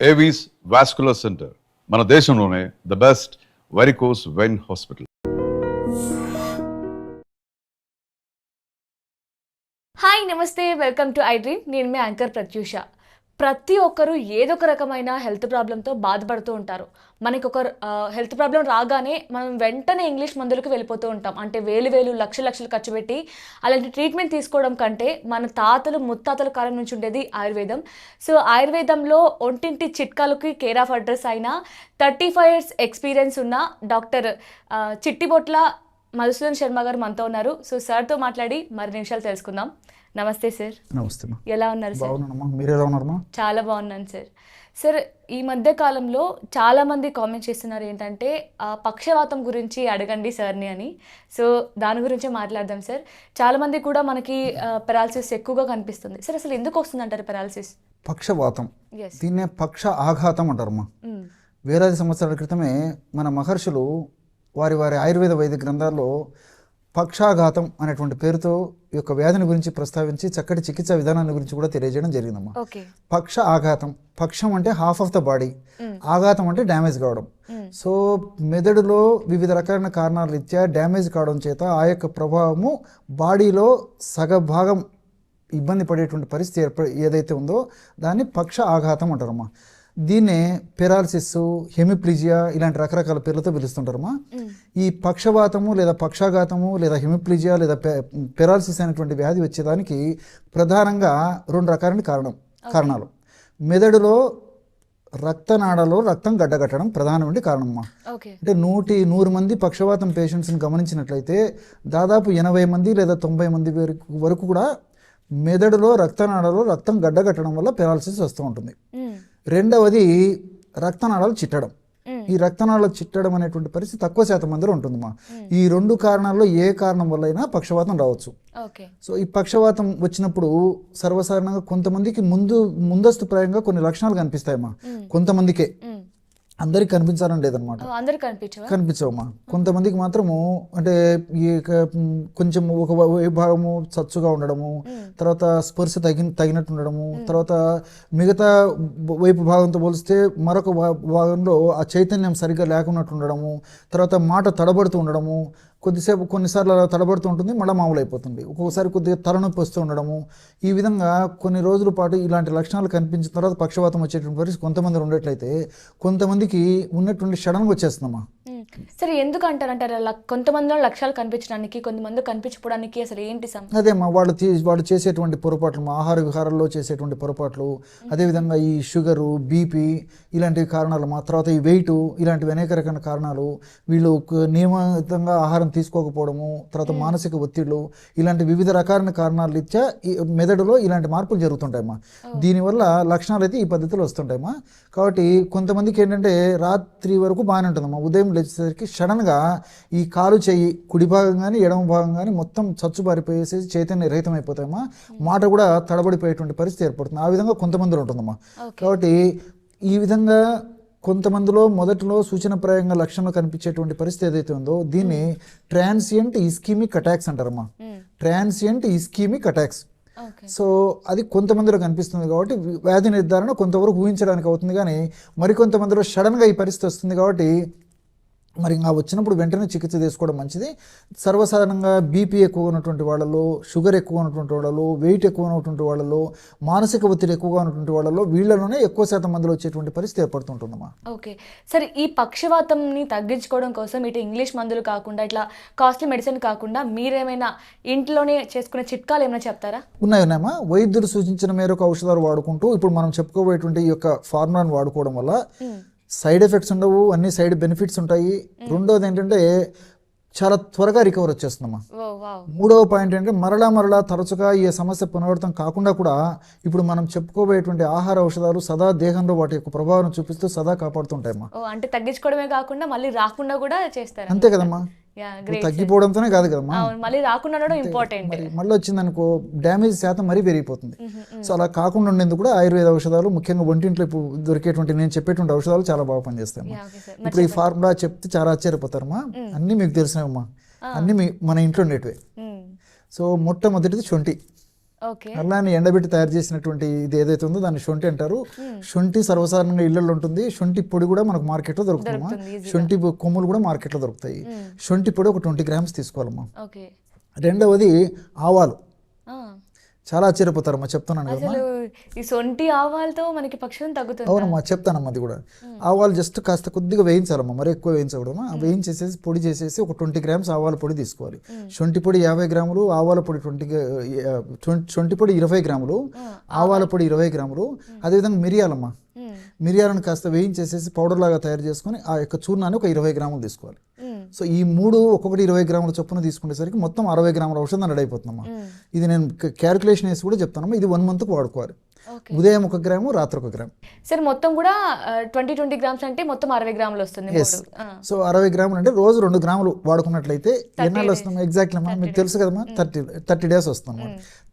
Avis vascular centre మన దేశంలోనే the best varicose vein hospital. Hi నమస్తే, వెల్కమ్ టు ఐ డ్రీమ్. నేను మీ anchor Pratyusha. ప్రతి ఒక్కరు ఏదో ఒక రకమైన హెల్త్ ప్రాబ్లంతో బాధపడుతూ ఉంటారు. మనకు ఒక హెల్త్ ప్రాబ్లం రాగానే మనం వెంటనే ఇంగ్లీష్ మందులకు వెళ్ళిపోతూ ఉంటాం. అంటే వేలు లక్షలు ఖర్చు పెట్టి అలాంటి ట్రీట్మెంట్ తీసుకోవడం కంటే మన తాతలు ముత్తాతల కాలం నుంచి ఉండేది ఆయుర్వేదం. సో ఆయుర్వేదంలో ఒంటింటి చిట్కాలకి కేర్ ఆఫ్ అడ్రస్ అయిన 35 years ఎక్స్పీరియన్స్ ఉన్న డాక్టర్ చిట్టిబొట్ల మధుసూదన్ శర్మ గారు మనతో ఉన్నారు. సో సార్తో మాట్లాడి మరి నిమిషాలు తెలుసుకుందాం. నమస్తే సార్. నమస్తే. ఎలా ఉన్నారు సార్? మీరు ఎలా ఉన్నారు? చాలా బాగున్నాను సార్. సార్, ఈ మధ్య కాలంలో చాలామంది కామెంట్ చేస్తున్నారు ఏంటంటే పక్షవాతం గురించి అడగండి సార్ని అని. సో దాని గురించే మాట్లాడదాం సార్. చాలామంది కూడా మనకి పెరాలసిస్ ఎక్కువగా కనిపిస్తుంది. సార్, అసలు ఎందుకు వస్తుంది అంటారు పెరాలసిస్? పక్షవాతం, దీన్నే పక్ష ఆఘాతం అంటారమ్మా. వేలాది సంవత్సరాల క్రితమే మన మహర్షులు వారి ఆయుర్వేద వైద్య గ్రంథాల్లో పక్షాఘాతం అనేటువంటి పేరుతో ఈ యొక్క వ్యాధిని గురించి ప్రస్తావించి చక్కటి చికిత్సా విధానాన్ని గురించి కూడా తెలియజేయడం జరిగిందమ్మా. పక్ష ఆఘాతం, పక్షం అంటే హాఫ్ ఆఫ్ ద బాడీ, ఆఘాతం అంటే డ్యామేజ్ కావడం. సో మెదడులో వివిధ రకాలైన కారణాల రీత్యా డ్యామేజ్ కావడం చేత ఆ యొక్క ప్రభావము బాడీలో సగభాగం ఇబ్బంది పడేటువంటి పరిస్థితి ఏదైతే ఉందో దాన్ని పక్ష ఆఘాతం అంటారమ్మా. దీన్నే పెరాలసిస్, హెమిప్లీజియా ఇలాంటి రకరకాల పేర్లతో పిలుస్తుంటారమ్మా. ఈ పక్షవాతము లేదా పక్షాఘాతము లేదా హెమిప్లీజియా లేదా పెరాలసిస్ అనేటువంటి వ్యాధి వచ్చేదానికి ప్రధానంగా 2 రకాలైన కారణాలు. మెదడులో రక్తనాళాలో రక్తం గడ్డగట్టడం ప్రధానమైన కారణమ్మా. అంటే 100 మంది పక్షవాతం పేషెంట్స్ని గమనించినట్లయితే దాదాపు 80 మంది లేదా 90 మంది వరకు కూడా మెదడులో రక్తనాళాలో రక్తం గడ్డగట్టడం వల్ల పెరాలసిస్ వస్తూ ఉంటుంది. రెండవది రక్తనాళాలు చిట్టడం. ఈ రక్తనాళాలు చిట్టడం అనేటువంటి పరిస్థితి తక్కువ శాతం మందిలో ఉంటుందమ్మా. ఈ 2 కారణాల్లో ఏ కారణం వల్ల అయినా పక్షవాతం రావచ్చు. సో ఈ పక్షవాతం వచ్చినప్పుడు సర్వసాధారణంగా కొంతమందికి ముందస్తు ప్రాయంగా కొన్ని లక్షణాలు కనిపిస్తాయమ్మా. కొంతమందికే, అందరికి కనిపించాలని లేదనమాట. కనిపించవమ్మా. కొంతమందికి మాత్రము అంటే కొంచెం ఒక భాగము చచ్చుగా ఉండడము, తర్వాత స్పర్శ తగినట్టు ఉండడము, తర్వాత మిగతా వైపు భాగంతో పోలిస్తే మరొక భాగంలో ఆ చైతన్యం సరిగ్గా లేకున్నట్టు ఉండడము, తర్వాత మాట తడబడుతూ ఉండడము, కొన్నిసార్లు అలా తడబడుతూ ఉంటుంది, మళ్ళీ మామూలు అయిపోతుంది. ఒక్కొక్కసారి కొద్దిగా తలనొప్పి వస్తూ ఉండడము. ఈ విధంగా కొన్ని రోజుల పాటు ఇలాంటి లక్షణాలు కనిపించిన తర్వాత పక్షవాతం వచ్చేటువంటి పరిస్థితి కొంతమంది ఉండేట్లయితే కొంతమందికి ఉన్నటువంటి సడన్గా వచ్చేస్తుందమ్మా. సరే, ఎందుకు అంటారంటారు అలా? కొంతమందిలో లక్షణాలు కనిపించడానికి, కొంతమంది కనిపించడానికి అసలు ఏంటి? అదేమ్మా, వాళ్ళు చేసేటువంటి పొరపాట్లు, ఆహార విహారాల్లో చేసేటువంటి పొరపాట్లు, అదేవిధంగా ఈ షుగరు, బీపీ ఇలాంటి కారణాలు, తర్వాత ఈ వెయిట్, ఇలాంటివి అనేక రకాల కారణాలు. వీళ్ళు నియమితంగా ఆహారం తీసుకోకపోవడము, తర్వాత మానసిక ఒత్తిళ్లు, ఇలాంటి వివిధ రకాలైన కారణాల రీత్యా మెదడులో ఇలాంటి మార్పులు జరుగుతుంటాయమ్మా. దీనివల్ల లక్షణాలు అయితే ఈ పద్ధతిలో వస్తుంటాయమ్మా. కాబట్టి కొంతమందికి ఏంటంటే రాత్రి వరకు బాగానే ఉంటుందమ్మా, ఉదయం లేచేసరికి సడన్గా ఈ కాలు చెయ్యి కుడి భాగం కానీ ఎడమ భాగం కానీ మొత్తం చచ్చుబారిపోయేసి చైతన్య రహితం అయిపోతాయమ్మా. మాట కూడా తడబడిపోయేటువంటి పరిస్థితి ఏర్పడుతుంది. ఆ విధంగా కొంతమందిలో ఉంటుందమ్మా. కాబట్టి ఈ విధంగా కొంతమందిలో మొదట్లో సూచనప్రాయంగా లక్షణాలు కనిపించేటువంటి పరిస్థితి ఏదైతే ఉందో దీన్ని ట్రాన్సియంట్ ఇస్కీమిక్ అటాక్స్ అంటారమ్మా. Transient ischemic attacks. సో అది కొంతమందిలో కనిపిస్తుంది కాబట్టి వ్యాధి నిర్ధారణ కొంతవరకు ఊహించడానికి అవుతుంది. కానీ మరికొంతమందిలో సడన్గా ఈ పరిస్థితి వస్తుంది కాబట్టి మరి ఇంకా వచ్చినప్పుడు వెంటనే చికిత్స తీసుకోవడం మంచిది. సర్వసాధారణంగా బీపీ ఎక్కువ ఉన్నటువంటి వాళ్ళలో, షుగర్ ఎక్కువ ఉన్నటువంటి వాళ్ళలో, వెయిట్ ఎక్కువ ఉన్నటువంటి వాళ్ళలో, మానసిక ఒత్తిడి ఎక్కువగా ఉన్నటువంటి వాళ్ళలో, వీళ్ళలోనే ఎక్కువ శాతం మందిలో వచ్చేటువంటి పరిస్థితి ఏర్పడుతుంటుందమ్మా. ఓకే, సరే, ఈ పక్షవాతంని తగ్గించుకోవడం కోసం ఇటు ఇంగ్లీష్ మందులు కాకుండా, ఇట్లా కాస్ట్లీ మెడిసిన్ కాకుండా మీరేమైనా ఇంట్లోనే చేసుకునే చిట్కాలు ఏమైనా చెప్తారా? ఉన్నాయమ్మా. వైద్యులు సూచించిన మేరకు ఔషధాలు వాడుకుంటూ ఇప్పుడు మనం చెప్పుకోబోయేటువంటి ఈ యొక్క ఫార్ములాను వాడుకోవడం వల్ల సైడ్ ఎఫెక్ట్స్ ఉండవు, అన్ని సైడ్ బెనిఫిట్స్ ఉంటాయి. రెండోది ఏంటంటే చాలా త్వరగా రికవర్ వచ్చేస్తుందమ్మా. 3వ పాయింట్ ఏంటంటే మరలా తరచుగా ఈ సమస్య పునరావృతం కాకుండా కూడా ఇప్పుడు మనం చెప్పుకోబోయేటువంటి ఆహార ఔషధాలు సదా దేహంలో వాటి యొక్క ప్రభావం చూపిస్తూ సదా కాపాడుతుంటాయమ్మా. అంటే తగ్గించుకోవడమే కాకుండా మళ్ళీ రాకుండా కూడా చేస్తారు. అంతే కదమ్మా. తగ్గిపోవడంతోనే కాదు కదమ్మా, మళ్ళీ రాకుండా ఇంపార్టెంట్. మళ్ళీ వచ్చిందనుకో డ్యామేజ్ శాతం మరీ పెరిగిపోతుంది. సో అలా కాకుండా ఉండేందుకు కూడా ఆయుర్వేద ఔషధాలు, ముఖ్యంగా ఒంటింట్లో ఇప్పుడు దొరికేటువంటి నేను చెప్పేటువంటి ఔషధాలు చాలా బాగా పనిచేస్తాయి. ఇప్పుడు ఈ ఫార్ములా చెప్తే చాలా ఆశ్చర్యపోతారమ్మా. అన్ని మీకు తెలిసినవమ్మా, అన్ని మన ఇంట్లో ఉండేటివే. సో మొట్టమొదటిది శొంఠి. ఓకే. అల్లాన్ని ఎండబెట్టి తయారు చేసినటువంటి ఇది ఏదైతే ఉందో దాన్ని శొంఠి అంటారు. శొంఠి సర్వసాధారణంగా ఇళ్లలో ఉంటుంది. శొంఠి పొడి కూడా మనకు మార్కెట్లో దొరుకుతుందమ్మా. శొంఠి కొమ్ములు కూడా మార్కెట్లో దొరుకుతాయి. శొంఠి పొడి ఒక 20 గ్రామ్స్ తీసుకోవాలమ్మా. ఓకే. రెండవది ఆవాలు. ఆ. చాలా ఆశ్చర్యపోతారమ్మా, చెప్తున్నాను కదమ్మా. అసలు ఈ సొంటి ఆవాలతో మనకి పక్షం తగ్గుతుంది. అవునమ్మా, చెప్తానమ్మా. అది కూడా ఆవాలు జస్ట్ కాస్త కొద్దిగా వేయించాలమ్మా, మరి ఎక్కువ వేయించకూడదమ్మా. వేయించేసేసి పొడి చేసేసి ఒక 20 గ్రామ్స్ ఆవాల పొడి తీసుకోవాలి. శొంఠి పొడి 50 గ్రాములు, ఆవాల పొడి శొంఠి పొడి 20 గ్రాములు, ఆవాల పొడి 20 గ్రాములు. అదేవిధంగా మిరియాలమ్మా, మిరియాలను కాస్త వేయించేసేసి పౌడర్ లాగా తయారు చేసుకొని ఆ యొక్క చూర్ణాన్ని ఒక 20 గ్రాములు తీసుకోవాలి. సో ఈ మూడు ఒక్కొక్కటి 20 గ్రాముల చొప్పున తీసుకునేసరికి మొత్తం 60 గ్రాముల ఔషధం రెడీ అయిపోతుందమ్మా. ఇది నేను క్యాలిక్యులేషన్ వేసి కూడా చెప్తానమ్మా. ఇది 1 మంత్కి వాడుకోవాలి. ఉదయం 1 గ్రాము, రాత్రి 1 గ్రాము. సరే, మొత్తం కూడా 20 గ్రామ్స్ అంటే మొత్తం 60 గ్రాములు వస్తుంది. సో 60 గ్రాములు అంటే రోజు 2 గ్రాములు వాడుకున్నట్లయితే ఎన్నాళ్ళు వస్తుంది ఎగ్జాక్ట్లీ అమ్మా? మీకు తెలుసు కదమ్మా, 30 డేస్ వస్తుంది.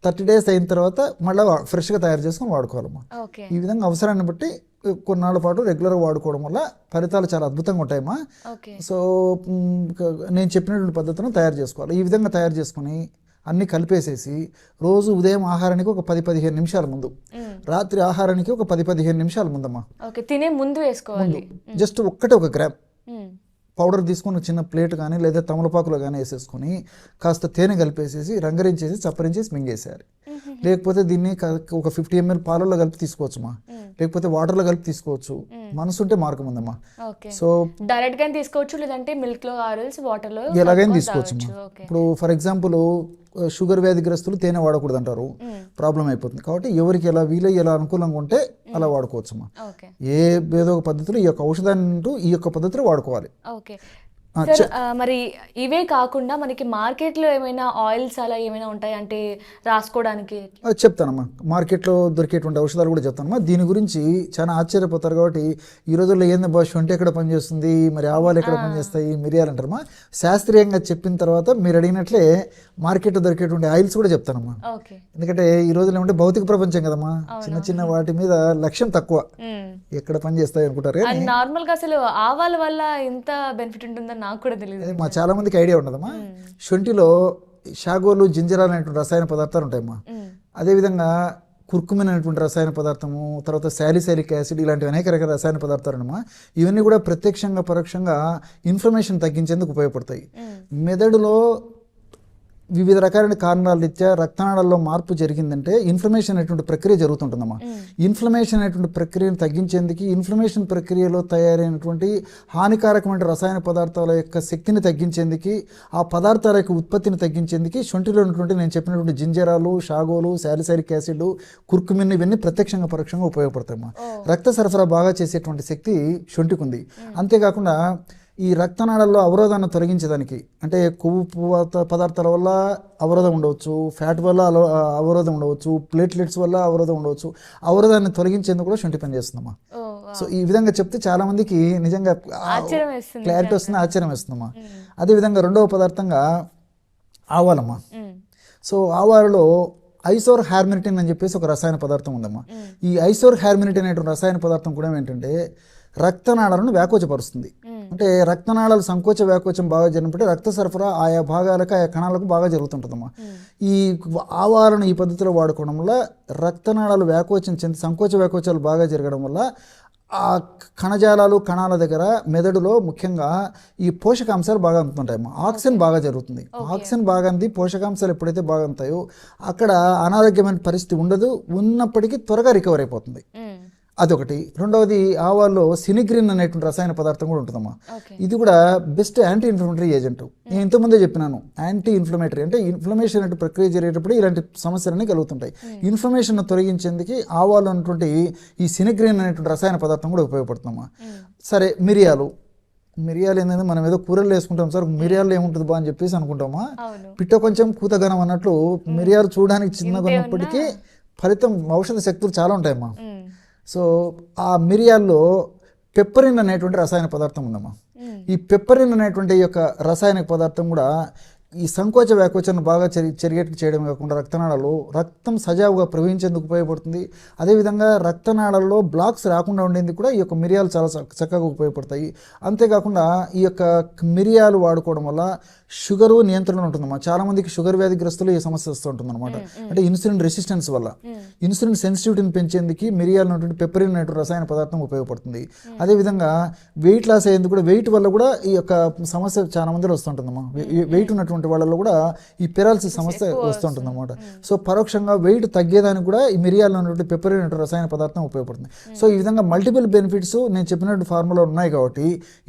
30 డేస్ అయిన తర్వాత మళ్ళీ ఫ్రెష్గా తయారు చేసుకొని వాడుకోవాలమ్మా. ఈ విధంగా అవసరాన్ని బట్టి కొన్నాళ్ళ పాటు రెగ్యులర్గా వాడుకోవడం వల్ల ఫలితాలు చాలా అద్భుతంగా ఉంటాయమ్మా. సో నేను చెప్పినటువంటి పద్ధతిని తయారు చేసుకోవాలి. ఈ విధంగా తయారు చేసుకుని అన్నీ కలిపేసేసి రోజు ఉదయం ఆహారానికి ఒక 10-15 నిమిషాల ముందు, రాత్రి ఆహారానికి ఒక 10-15 నిమిషాల ముందమ్మా. తినే ముందు వేసుకోవాలి. జస్ట్ 1 గ్రామ్ పౌడర్ తీసుకొని చిన్న ప్లేట్ కానీ లేదా తమలపాకులో కానీ వేసేసుకొని కాస్త తేనె కలిపేసేసి రంగరించేసి చప్పరించేసి మింగేసేయాలి. లేకపోతే దీన్ని ఒక 50 ml పాలల్లో కలిపి తీసుకోవచ్చుమా, లేకపోతే వాటర్లో కలిపి తీసుకోవచ్చు. మనసు ఉంటే మార్గం ఉందమ్మా. సో డైరెక్ట్ గా తీసుకోవచ్చు, లేదంటే మిల్క్ లో ఆరల్స్ వాటర్ లో ఎలాగైనా తీసుకోవచ్చు. ఇప్పుడు ఫర్ ఎగ్జాంపుల్ షుగర్ వ్యాధిగ్రస్తులు తేనె వాడకూడదు అంటారు, ప్రాబ్లం అయిపోతుంది. కాబట్టి ఎవరికి ఎలా వీలయ్యి ఎలా అనుకూలంగా ఉంటే అలా వాడుకోవచ్చమ్మా. ఏదో ఒక పద్ధతిలో ఈ యొక్క ఔషధాన్ని ఈ యొక్క పద్ధతిలో వాడుకోవాలి. మరి ఇవే కాకుండా మనకి మార్కెట్లో ఏమైనా ఆయిల్స్ అలా ఏమైనా ఉంటాయి అంటే రాసుకోవడానికి? చెప్తానమ్మా. మార్కెట్లో దొరికేటువంటి ఔషధాలు కూడా చెప్తానమ్మా. దీని గురించి చాలా ఆశ్చర్యపోతారు. కాబట్టి ఈ రోజుల్లో ఏంది బాష్ అంటే ఎక్కడ పనిచేస్తుంది, మరి ఆవాలు ఎక్కడ పనిచేస్తాయి, మిరియాలు అంటారమ్మా. శాస్త్రీయంగా చెప్పిన తర్వాత మీరు అడిగినట్లే మార్కెట్లో దొరికేటువంటి ఆయిల్స్ కూడా చెప్తానమ్మా. ఎందుకంటే ఈ రోజుల్లో ఏమంటే భౌతిక ప్రపంచం కదమ్మా, చిన్న చిన్న వాటి మీద లక్ష్యం తక్కువ, ఎక్కడ పనిచేస్తాయి అనుకుంటారు. నార్మల్ గా అసలు ఆవాల వల్ల ఇంత బెనిఫిట్ ఉంటుందని నాకు కూడా తెలియదు. మా చాలా మందికి ఐడియా ఉండదమ్మా. శొంఠిలో షాగోలు, జింజరాలు అనేటువంటి రసాయన పదార్థాలు ఉంటాయమ్మా. అదేవిధంగా కుర్కుమిన్ అనేటువంటి రసాయన పదార్థము, తర్వాత శాలిసైలిక్ యాసిడ్, ఇలాంటివి అనేక రకాల రసాయన పదార్థాలు అన్నమా. ఇవన్నీ కూడా ప్రత్యక్షంగా పరోక్షంగా ఇన్ఫ్లమేషన్ తగ్గించేందుకు ఉపయోగపడతాయి. మెదడులో వివిధ రకాలైన కారణాల రీత్యా రక్తనాళాల్లో మార్పు జరిగిందంటే ఇన్ఫ్లమేషన్ అనేటువంటి ప్రక్రియ జరుగుతుంటుందమ్మా. ఇన్ఫ్లమేషన్ అనేటువంటి ప్రక్రియను తగ్గించేందుకు, ఇన్ఫ్లమేషన్ ప్రక్రియలో తయారైనటువంటి హానికారకమైన రసాయన పదార్థాల యొక్క శక్తిని తగ్గించేందుకు, ఆ పదార్థాల యొక్క ఉత్పత్తిని తగ్గించేందుకు శొంఠిలో ఉన్నటువంటి నేను చెప్పినటువంటి జింజరాలు, షాగోలు, శాలిసైలిక్ యాసిడ్, కుర్కుమిన్ ఇవన్నీ ప్రత్యక్షంగా పరోక్షంగా ఉపయోగపడతాయమ్మా. రక్త సరఫరా బాగా చేసేటువంటి శక్తి శొంఠికి ఉంది. అంతేకాకుండా ఈ రక్తనాళాల్లో అవరోధాన్ని తొలగించడానికి, అంటే కొవ్వు పదార్థాల వల్ల అవరోధం ఉండవచ్చు, ఫ్యాట్ వల్ల అవరోధం ఉండవచ్చు, ప్లేట్లెట్స్ వల్ల అవరోధం ఉండవచ్చు. అవరోధాన్ని తొలగించేందుకు కూడా శొంఠి పని చేస్తుందమ్మా. సో ఈ విధంగా చెప్తే చాలా మందికి నిజంగా క్లారిటీ వస్తుంది, ఆశ్చర్యం వేస్తుందమ్మా. అదేవిధంగా రెండవ పదార్థంగా ఆవాలమ్మా. సో ఆవాలలో ఐసోర్ హార్మినిటిన్ అని చెప్పేసి ఒక రసాయన పదార్థం ఉందమ్మా. ఈ ఐసోర్ హార్మినిటిన్ అనేటువంటి రసాయన పదార్థం కూడా ఏంటంటే రక్తనాళాలను వ్యాకోచపరుస్తుంది. అంటే రక్తనాళాలు సంకోచ వ్యాకోచం బాగా జరిగినప్పుడు రక్త సరఫరా ఆయా భాగాలకు, ఆయా కణాలకు బాగా జరుగుతుంటుందమ్మా. ఈ ఆవాలను ఈ పద్ధతిలో వాడుకోవడం వల్ల రక్తనాళాలు వ్యాకోచం చెంది సంకోచ వ్యాకోచాలు బాగా జరగడం వల్ల ఆ కణజాలాలు, కణాల దగ్గర మెదడులో ముఖ్యంగా ఈ పోషకాంశాలు బాగా అందుతుంటాయమ్మా. ఆక్సిజన్ బాగా జరుగుతుంది. ఆక్సిజన్ బాగా అంది, పోషకాంశాలు ఎప్పుడైతే బాగా అందుతాయో అక్కడ అనారోగ్యమైన పరిస్థితి ఉండదు, ఉన్నప్పటికీ త్వరగా రికవర్ అయిపోతుంది. అదొకటి. రెండవది ఆవాల్లో సినిగ్రిన్ అనేటువంటి రసాయన పదార్థం కూడా ఉంటుందమ్మా. ఇది కూడా బెస్ట్ యాంటీ ఇన్ఫ్లమేటరీ ఏజెంట్. నేను ఇంతకుముందే చెప్పినాను, యాంటీ ఇన్ఫ్లమేటరీ అంటే ఇన్ఫ్లమేషన్ అనే ప్రక్రియ జరిగేటప్పుడు ఇలాంటి సమస్యలన్నీ కలుగుతుంటాయి. ఇన్ఫ్లమేషన్ తొలగించేందుకు ఆవాలు అన్నటువంటి ఈ సినిగ్రిన్ అనేటువంటి రసాయన పదార్థం కూడా ఉపయోగపడుతుందమ్మా. సరే, మిరియాలు ఏంటంటే మనం ఏదో కూరలు వేసుకుంటాం సార్, మిరియాలు ఏముంటుంది బా అని చెప్పేసి అనుకుంటామా. పిట్ట కొంచెం కూతగనం అన్నట్లు మిరియాలు చూడడానికి చిన్నగా ఉన్నప్పటికీ ఫలితం ఔషధ శక్తులు చాలా ఉంటాయమ్మా. సో ఆ మిరియాల్లో పెప్పరిన్ అనేటువంటి రసాయన పదార్థం ఉందమ్మా. ఈ పెప్పరిన్ అనేటువంటి యొక్క రసాయనిక పదార్థం కూడా ఈ సంకోచ వ్యాకోచాన్ని బాగా చెరిగేట్లు చేయడం కాకుండా రక్తనాళాల్లో రక్తం సజావుగా ప్రవహించేందుకు ఉపయోగపడుతుంది. అదేవిధంగా రక్తనాళాల్లో బ్లాక్స్ రాకుండా ఉండేందుకు కూడా ఈ యొక్క మిరియాలు చాలా చక్కగా ఉపయోగపడతాయి. అంతేకాకుండా ఈ యొక్క మిరియాలు వాడుకోవడం వల్ల షుగరు నియంత్రణ ఉంటుందన్నమాట. చాలామందికి షుగర్ వ్యాధిగ్రస్తులు ఈ సమస్య వస్తూ ఉంటుంది అనమాట. అంటే ఇన్సులిన్ రెసిస్టెన్స్ వల్ల ఇన్సులిన్ సెన్సిటివిటీని పెంచేందుకు మిరియాలు ఉన్నటువంటి పెప్పరిన్ అనేటువంటి రసాయన పదార్థం ఉపయోగపడుతుంది. అదేవిధంగా వెయిట్ లాస్ అయ్యేందుకు కూడా వెయిట్ వల్ల కూడా ఈ యొక్క సమస్య చాలా మందిలో వస్తుంటుందమ్మా. వెయిట్ ఉన్నటువంటి వాళ్ళలో కూడా ఈ పెరాలసిస్ సమస్య వస్తుంటుంది అనమాట. సో పరోక్షంగా వెయిట్ తగ్గేదానికి కూడా ఈ మిరియాలు ఉన్నటువంటి పెప్పరిన్ అనేటువంటి రసాయన పదార్థం ఉపయోగపడుతుంది. సో ఈ విధంగా మల్టిపుల్ బెనిఫిట్స్ నేను చెప్పినట్టు ఫార్ములా ఉన్నాయి కాబట్టి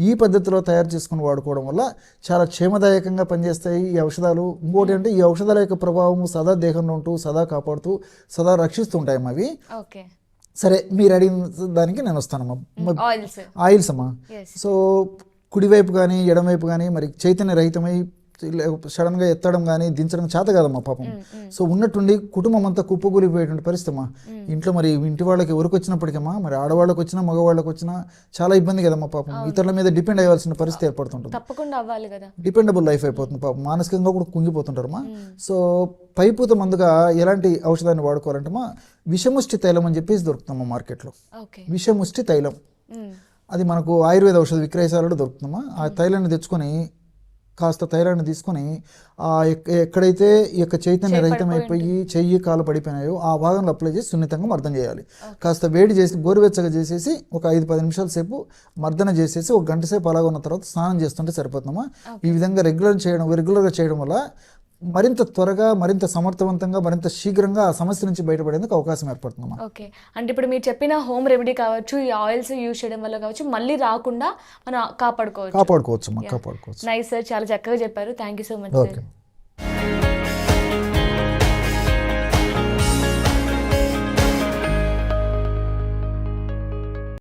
ఈ పద్ధతిలో తయారు చేసుకుని వాడుకోవడం వల్ల చాలా క్షేమదాయకంగా పనిచేస్తాయి ఈ ఔషధాలు. ఇంకోటి అంటే ఈ ఔషధాల యొక్క ప్రభావం సదా దేహంలో ఉంటూ సదా కాపాడుతూ సదా రక్షిస్తూ ఉంటాయి అవి. ఓకే, సరే, మీరు అడిగిన దానికి నేను వస్తానమ్మా. ఆయిల్స్ అమ్మా. సో కుడివైపు కానీ ఎడమవైపు కానీ మరి చైతన్య రహితమై సడన్గా ఎత్తడం కానీ దించడం చేత కాదమ్మా పాపం. సో ఉన్నట్టుండి కుటుంబం అంతా కుప్పకూలిపోయేటువంటి పరిస్థితి అమ్మా. ఇంట్లో మరి ఇంటి వాళ్ళకి ఎవరికి వచ్చినప్పటికమ్మా, మరి ఆడవాళ్ళకి వచ్చినా మగవాళ్ళకి వచ్చినా చాలా ఇబ్బంది కదమ్మా పాపం. ఇతరుల మీద డిపెండ్ అయ్యాల్సిన పరిస్థితి ఏర్పడుతుంటుంది. తప్పకుండా అవ్వాలి కదా, డిపెండబుల్ లైఫ్ అయిపోతుంది పాపం. మానసికంగా కూడా కుంగిపోతుంటారమ్మా. సో పైపూత మందుగా ఎలాంటి ఔషధాన్ని వాడుకోవాలంటమ్మా, విషముష్టి తైలం అని చెప్పేసి దొరుకుతుందమ్మా మార్కెట్లో. విషముష్టి తైలం అది మనకు ఆయుర్వేద ఔషధ విక్రయశాలలో దొరుకుతుందమ్మా. ఆ తైలాన్ని తెచ్చుకొని కాస్త తైలాన్ని తీసుకొని ఎక్కడైతే ఈ యొక్క చైతన్య రహితం అయిపోయి చెయ్యి కాలు పడిపోయినాయో ఆ భాగంలో అప్లై చేసి సున్నితంగా మర్దన చేయాలి. కాస్త వేడి చేసి గోరువెచ్చగా చేసేసి ఒక 5-10 నిమిషాల సేపు మర్దన చేసేసి 1 గంట సేపు అలాగ ఉన్న తర్వాత స్నానం చేస్తుంటే సరిపోతుందమ్మా. ఈ విధంగా రెగ్యులర్గా చేయడం వల్ల మరింత త్వరగా, మరింత సమర్థవంతంగా, మరింత శీఘ్రంగా ఆ సమస్య నుంచి బయటపడేందుకు అవకాశం ఏర్పడుతుందమ్మా. ఓకే, అంటే ఇప్పుడు మీరు చెప్పిన హోమ్ రెమెడీ కావచ్చు, ఈ ఆయిల్స్ యూజ్ చేయడం వల్ల కావచ్చు, మళ్ళీ రాకుండా మనం కాపాడుకోవచ్చు. కాపాడుకోవచ్చు. నైస్ సార్, చాలా చక్కగా చెప్పారు. Thank you so much sir.